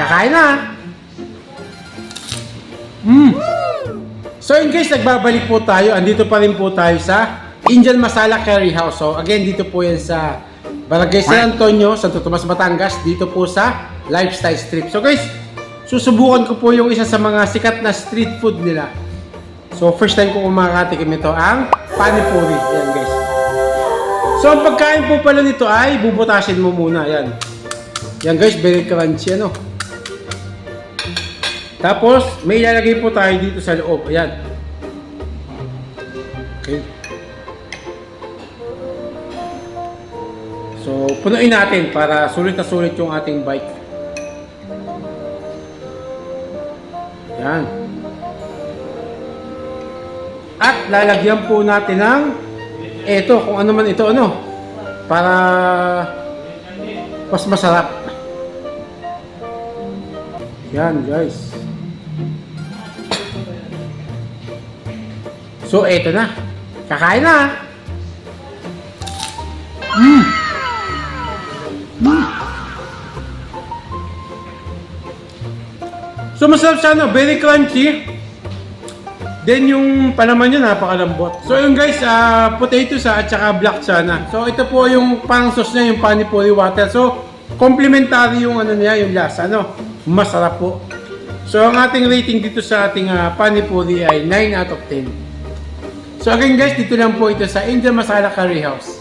Kakain na! So yun guys, nagbabalik po tayo. Andito pa rin po tayo sa Indian Masala Curry House. So again, dito po yan sa Barangay San Antonio, Santo Tomas, Batangas. Dito po sa Lifestyle Strip. So guys, susubukan ko po yung isa sa mga sikat na street food nila. So first time ko makakatikim ito, ang panipuri. Yan guys. So ang pagkain po pala nito ay bubutasin mo muna. Yan. Yan guys, very crunchy ano. Tapos may ilalagay po tayo dito sa loob. Ayan. Okay. So punuin natin para sulit na sulit yung ating bite. Yan. At lalagyan po natin ng eto, kung ano man ito, ano, para mas masarap. Yan guys. So eto na. Kakain na. So masarap siya, no? Very crunchy. Then yung palaman niya napakalambot. So yun guys, potato sa at saka black chana. So ito po yung pang sauce niya, yung panipuri water. So complementary yung ano niya, yung lasa, no? Masarap po. So ang ating rating dito sa ating panipuri ay 9 out of 10. So again guys, dito lang po ito sa Indian Masala Curry House.